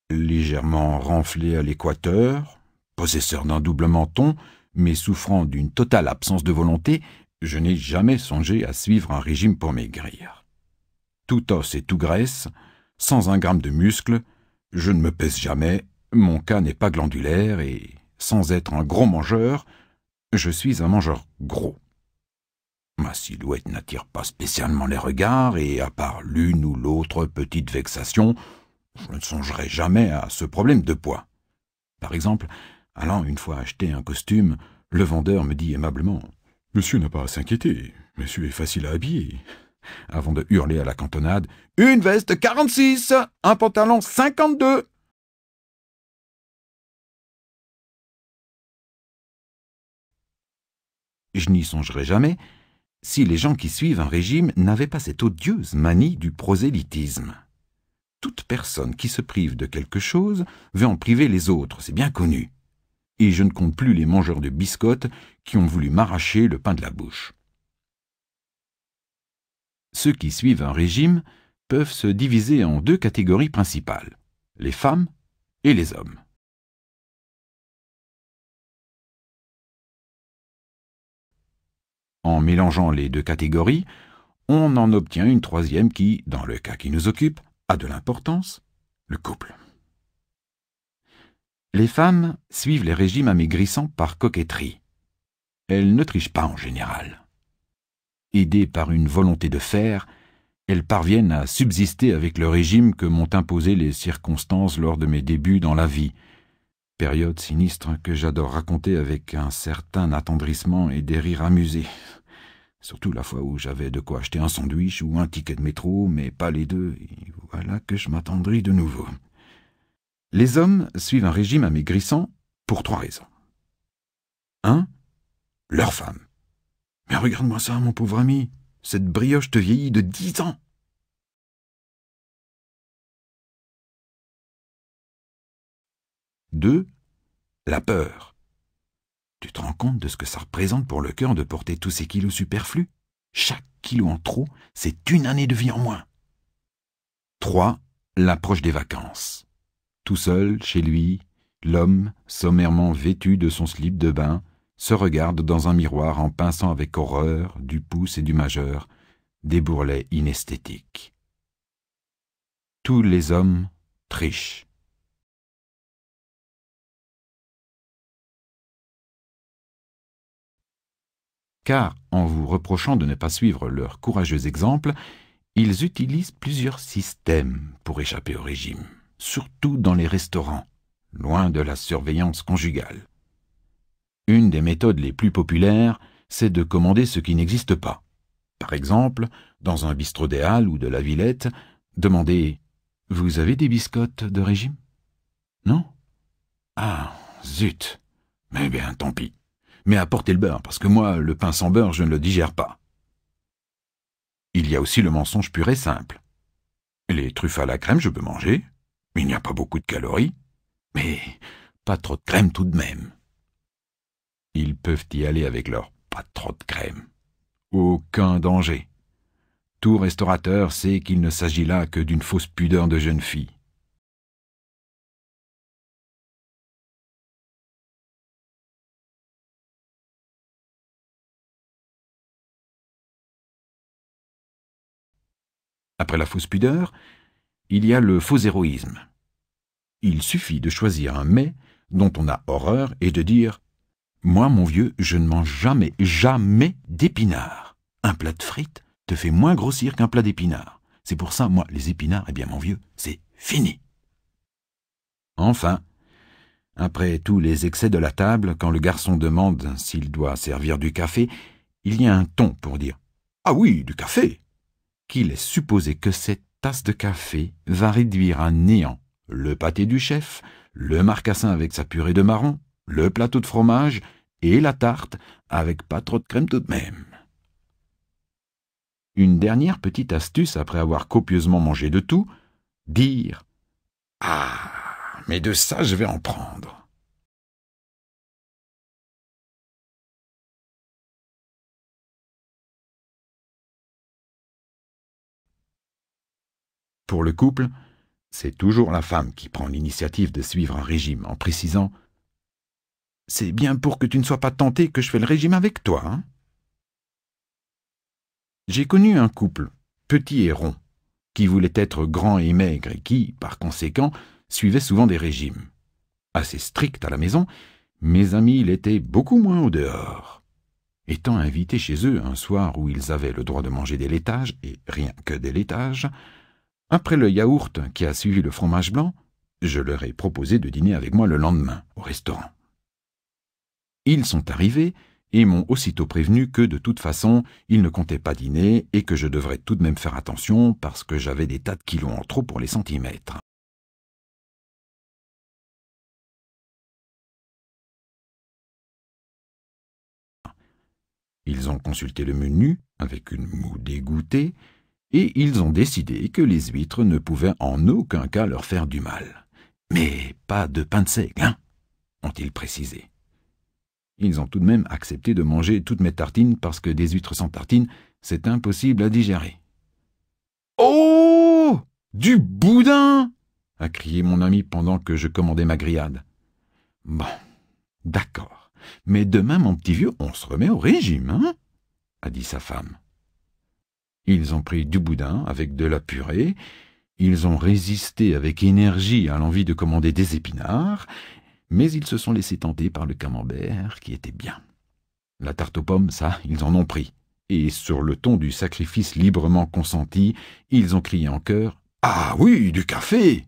légèrement renflé à l'équateur, possesseur d'un double menton, mais souffrant d'une totale absence de volonté, je n'ai jamais songé à suivre un régime pour maigrir. Tout os et tout graisse, sans un gramme de muscle, je ne me pèse jamais, mon cas n'est pas glandulaire et, sans être un gros mangeur, je suis un mangeur gros. Ma silhouette n'attire pas spécialement les regards et, à part l'une ou l'autre petite vexation, je ne songerai jamais à ce problème de poids. Par exemple, allant une fois acheter un costume, le vendeur me dit aimablement « Monsieur n'a pas à s'inquiéter, monsieur est facile à habiller », avant de hurler à la cantonade « Une veste 46, un pantalon 52 !» Je n'y songerai jamais si les gens qui suivent un régime n'avaient pas cette odieuse manie du prosélytisme. Toute personne qui se prive de quelque chose veut en priver les autres, c'est bien connu. Et je ne compte plus les mangeurs de biscottes qui ont voulu m'arracher le pain de la bouche. Ceux qui suivent un régime peuvent se diviser en deux catégories principales, les femmes et les hommes. En mélangeant les deux catégories, on en obtient une troisième qui, dans le cas qui nous occupe, a de l'importance, le couple. Les femmes suivent les régimes amaigrissants par coquetterie. Elles ne trichent pas en général. Aidées par une volonté de faire, elles parviennent à subsister avec le régime que m'ont imposé les circonstances lors de mes débuts dans la vie, période sinistre que j'adore raconter avec un certain attendrissement et des rires amusés. Surtout la fois où j'avais de quoi acheter un sandwich ou un ticket de métro, mais pas les deux, et voilà que je m'attendris de nouveau. Les hommes suivent un régime amaigrissant pour 3 raisons. 1. Leur femme. Mais regarde-moi ça, mon pauvre ami, cette brioche te vieillit de 10 ans. Deux, la peur. Tu te rends compte de ce que ça représente pour le cœur de porter tous ces kilos superflus? Chaque kilo en trop, c'est une année de vie en moins. 3. L'approche des vacances. Tout seul, chez lui, l'homme, sommairement vêtu de son slip de bain, se regarde dans un miroir en pinçant avec horreur du pouce et du majeur des bourrelets inesthétiques. Tous les hommes trichent. Car, en vous reprochant de ne pas suivre leur courageux exemple, ils utilisent plusieurs systèmes pour échapper au régime, surtout dans les restaurants, loin de la surveillance conjugale. Une des méthodes les plus populaires, c'est de commander ce qui n'existe pas. Par exemple, dans un bistrot des Halles ou de la Villette, demandez « Vous avez des biscottes de régime ?» Non ? Ah, zut. Mais bien, tant pis. Mais apportez le beurre, parce que moi, le pain sans beurre, je ne le digère pas. Il y a aussi le mensonge pur et simple. Les truffes à la crème, je peux manger. Il n'y a pas beaucoup de calories. Mais pas trop de crème tout de même. Ils peuvent y aller avec leur pas trop de crème. Aucun danger. Tout restaurateur sait qu'il ne s'agit là que d'une fausse pudeur de jeune fille. Après la fausse pudeur, il y a le faux héroïsme. Il suffit de choisir un mets dont on a horreur et de dire « Moi, mon vieux, je ne mange jamais, jamais d'épinards. Un plat de frites te fait moins grossir qu'un plat d'épinards. C'est pour ça, moi, les épinards, eh bien, mon vieux, c'est fini. » Enfin, après tous les excès de la table, quand le garçon demande s'il doit servir du café, il y a un ton pour dire « Ah oui, du café !» qui laisse supposer que cette tasse de café va réduire à néant le pâté du chef, le marcassin avec sa purée de marron, le plateau de fromage et la tarte avec pas trop de crème tout de même. Une dernière petite astuce après avoir copieusement mangé de tout, dire « Ah, mais de ça je vais en prendre !» Pour le couple, c'est toujours la femme qui prend l'initiative de suivre un régime en précisant « C'est bien pour que tu ne sois pas tenté que je fais le régime avec toi, hein ?» J'ai connu un couple, petit et rond, qui voulait être grand et maigre et qui, par conséquent, suivait souvent des régimes. Assez strict à la maison, mes amis l'étaient beaucoup moins au dehors. Étant invités chez eux un soir où ils avaient le droit de manger des laitages, et rien que des laitages, après le yaourt qui a suivi le fromage blanc, je leur ai proposé de dîner avec moi le lendemain, au restaurant. Ils sont arrivés et m'ont aussitôt prévenu que, de toute façon, ils ne comptaient pas dîner et que je devrais tout de même faire attention parce que j'avais des tas de kilos en trop pour les centimètres. Ils ont consulté le menu avec une moue dégoûtée et ils ont décidé que les huîtres ne pouvaient en aucun cas leur faire du mal. Mais pas de pain de seigle, hein, ont-ils précisé. Ils ont tout de même accepté de manger toutes mes tartines parce que des huîtres sans tartines, c'est impossible à digérer. « Oh, du boudin !» a crié mon ami pendant que je commandais ma grillade. « Bon, d'accord, mais demain, mon petit vieux, on se remet au régime, hein ?» a dit sa femme. Ils ont pris du boudin avec de la purée, ils ont résisté avec énergie à l'envie de commander des épinards, mais ils se sont laissés tenter par le camembert qui était bien. La tarte aux pommes, ça, ils en ont pris. Et sur le ton du sacrifice librement consenti, ils ont crié en chœur « Ah oui, du café !»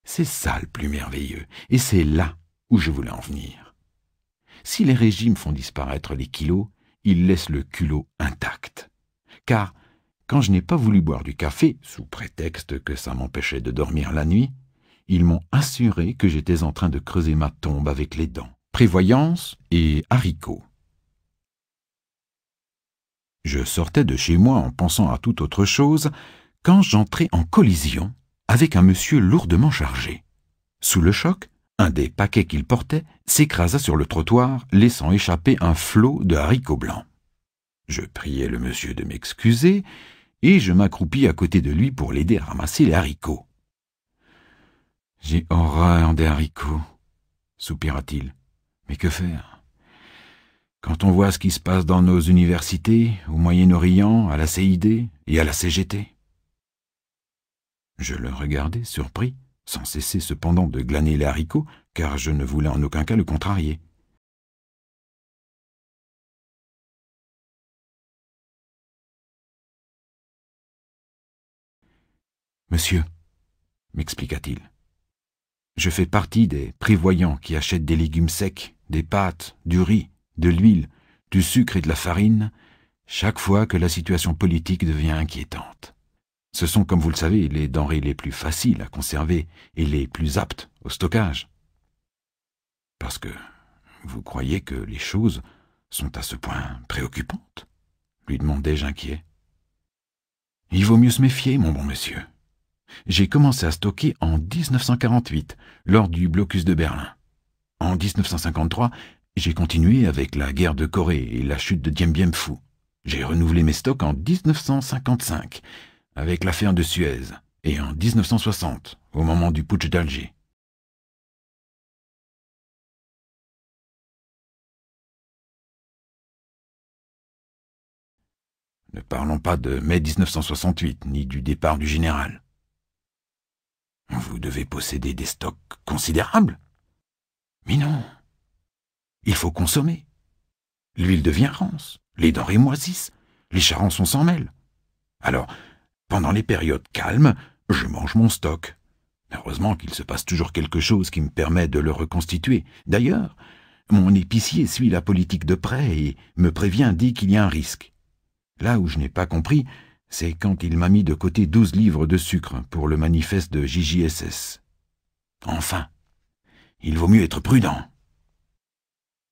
C'est ça le plus merveilleux, et c'est là où je voulais en venir. Si les régimes font disparaître les kilos, ils laissent le culot intact. Car Quand je n'ai pas voulu boire du café, sous prétexte que ça m'empêchait de dormir la nuit, ils m'ont assuré que j'étais en train de creuser ma tombe avec les dents, prévoyance et haricots. Je sortais de chez moi en pensant à toute autre chose quand j'entrai en collision avec un monsieur lourdement chargé. Sous le choc, un des paquets qu'il portait s'écrasa sur le trottoir, laissant échapper un flot de haricots blancs. Je priai le monsieur de m'excuser et je m'accroupis à côté de lui pour l'aider à ramasser les haricots. « J'ai horreur des haricots, » soupira-t-il. « Mais que faire ? Quand on voit ce qui se passe dans nos universités, au Moyen-Orient, à la CID et à la CGT. » Je le regardai, surpris, sans cesser cependant de glaner les haricots, car je ne voulais en aucun cas le contrarier. « Monsieur, m'expliqua-t-il, je fais partie des prévoyants qui achètent des légumes secs, des pâtes, du riz, de l'huile, du sucre et de la farine, chaque fois que la situation politique devient inquiétante. Ce sont, comme vous le savez, les denrées les plus faciles à conserver et les plus aptes au stockage. Parce que vous croyez que les choses sont à ce point préoccupantes ? Lui demandai-je inquiet. Il vaut mieux se méfier, mon bon monsieur. J'ai commencé à stocker en 1948, lors du blocus de Berlin. En 1953, j'ai continué avec la guerre de Corée et la chute de Dien Bien Phu. J'ai renouvelé mes stocks en 1955, avec l'affaire de Suez, et en 1960, au moment du putsch d'Alger. Ne parlons pas de mai 1968, ni du départ du général. Vous devez posséder des stocks considérables. Mais non, il faut consommer. L'huile devient rance, les denrées moisissent, les charançons s'en mêlent. Alors, pendant les périodes calmes, je mange mon stock. Heureusement qu'il se passe toujours quelque chose qui me permet de le reconstituer. D'ailleurs, mon épicier suit la politique de près et me dit qu'il y a un risque. Là où je n'ai pas compris, c'est quand il m'a mis de côté 12 livres de sucre pour le manifeste de JJSS. Enfin, il vaut mieux être prudent.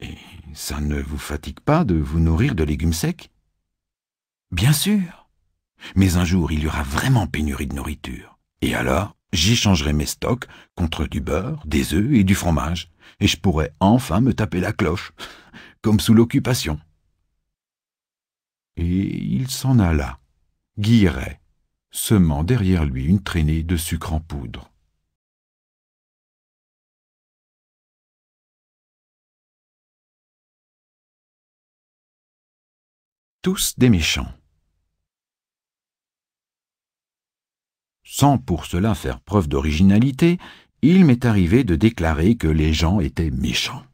Et ça ne vous fatigue pas de vous nourrir de légumes secs ? Bien sûr. Mais un jour, il y aura vraiment pénurie de nourriture. Et alors, j'échangerai mes stocks contre du beurre, des œufs et du fromage. Et je pourrai enfin me taper la cloche, comme sous l'occupation. Et il s'en alla, guilleret, semant derrière lui une traînée de sucre en poudre. Tous des méchants. Sans pour cela faire preuve d'originalité, il m'est arrivé de déclarer que les gens étaient méchants.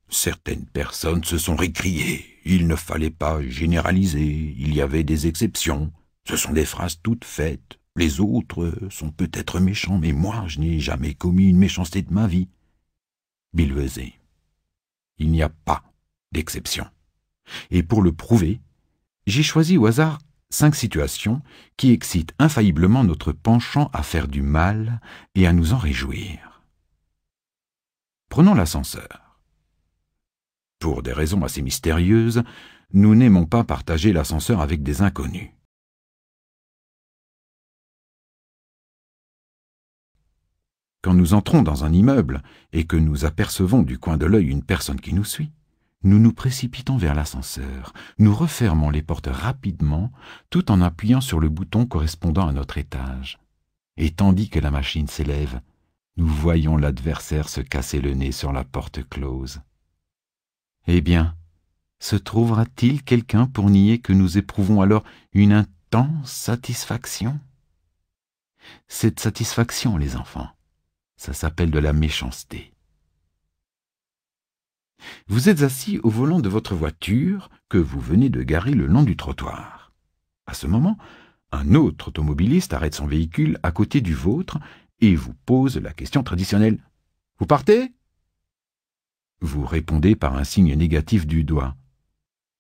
Certaines personnes se sont récriées. Il ne fallait pas généraliser, il y avait des exceptions. Ce sont des phrases toutes faites. Les autres sont peut-être méchants, mais moi, je n'ai jamais commis une méchanceté de ma vie. Billevesée. Il n'y a pas d'exception. Et pour le prouver, j'ai choisi au hasard 5 situations qui excitent infailliblement notre penchant à faire du mal et à nous en réjouir. Prenons l'ascenseur. Pour des raisons assez mystérieuses, nous n'aimons pas partager l'ascenseur avec des inconnus. Quand nous entrons dans un immeuble et que nous apercevons du coin de l'œil une personne qui nous suit, nous nous précipitons vers l'ascenseur, nous refermons les portes rapidement, tout en appuyant sur le bouton correspondant à notre étage. Et tandis que la machine s'élève, nous voyons l'adversaire se casser le nez sur la porte close. Eh bien, se trouvera-t-il quelqu'un pour nier que nous éprouvons alors une intense satisfaction ? Cette satisfaction, les enfants, ça s'appelle de la méchanceté. Vous êtes assis au volant de votre voiture que vous venez de garer le long du trottoir. À ce moment, un autre automobiliste arrête son véhicule à côté du vôtre et vous pose la question traditionnelle. « Vous partez ?» Vous répondez par un signe négatif du doigt.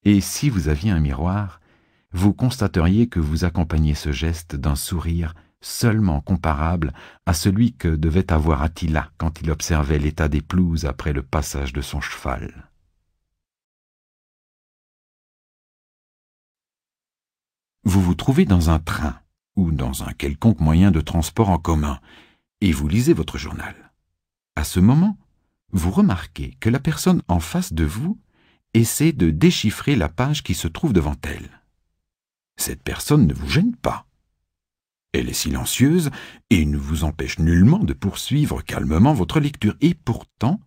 Et si vous aviez un miroir, vous constateriez que vous accompagnez ce geste d'un sourire seulement comparable à celui que devait avoir Attila quand il observait l'état des pelouses après le passage de son cheval. Vous vous trouvez dans un train ou dans un quelconque moyen de transport en commun et vous lisez votre journal. À ce moment, vous remarquez que la personne en face de vous essaie de déchiffrer la page qui se trouve devant elle. Cette personne ne vous gêne pas. Elle est silencieuse et ne vous empêche nullement de poursuivre calmement votre lecture. Et pourtant,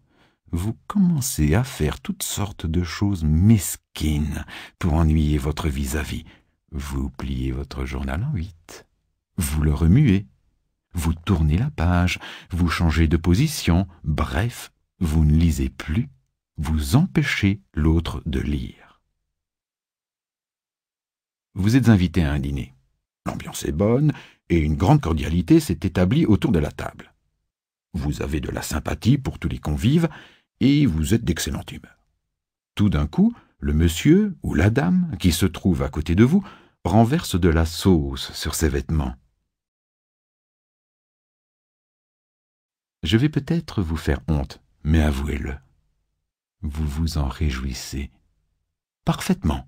vous commencez à faire toutes sortes de choses mesquines pour ennuyer votre vis-à-vis. Vous pliez votre journal en 8. Vous le remuez. Vous tournez la page. Vous changez de position. Bref, vous ne lisez plus. Vous empêchez l'autre de lire. Vous êtes invité à un dîner. L'ambiance est bonne et une grande cordialité s'est établie autour de la table. Vous avez de la sympathie pour tous les convives et vous êtes d'excellente humeur. Tout d'un coup, le monsieur ou la dame qui se trouve à côté de vous renverse de la sauce sur ses vêtements. Je vais peut-être vous faire honte, mais avouez-le. Vous vous en réjouissez. Parfaitement.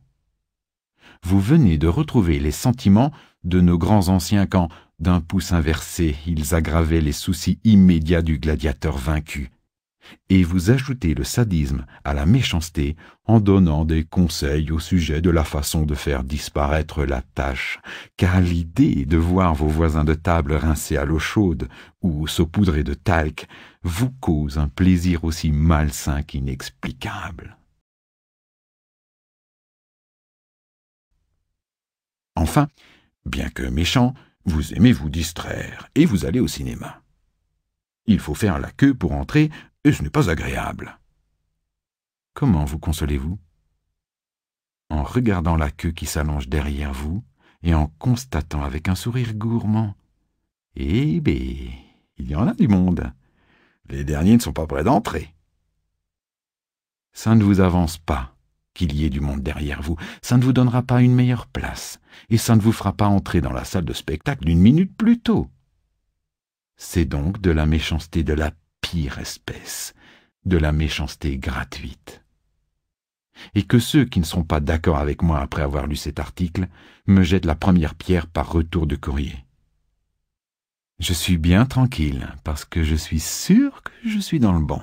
Vous venez de retrouver les sentiments de nos grands anciens quand, d'un pouce inversé, ils aggravaient les soucis immédiats du gladiateur vaincu. Et vous ajoutez le sadisme à la méchanceté en donnant des conseils au sujet de la façon de faire disparaître la tache, car l'idée de voir vos voisins de table rincés à l'eau chaude ou saupoudrés de talc vous cause un plaisir aussi malsain qu'inexplicable. Enfin, bien que méchant, vous aimez vous distraire et vous allez au cinéma. Il faut faire la queue pour entrer et ce n'est pas agréable. Comment vous consolez-vous? En regardant la queue qui s'allonge derrière vous et en constatant avec un sourire gourmand. Eh bien, il y en a du monde. Les derniers ne sont pas prêts d'entrer. Ça ne vous avance pas qu'il y ait du monde derrière vous. Ça ne vous donnera pas une meilleure place et ça ne vous fera pas entrer dans la salle de spectacle 1 minute plus tôt. C'est donc de la méchanceté de la pire espèce, de la méchanceté gratuite. Et que ceux qui ne sont pas d'accord avec moi après avoir lu cet article me jettent la première pierre par retour de courrier. Je suis bien tranquille parce que je suis sûr que je suis dans le bon.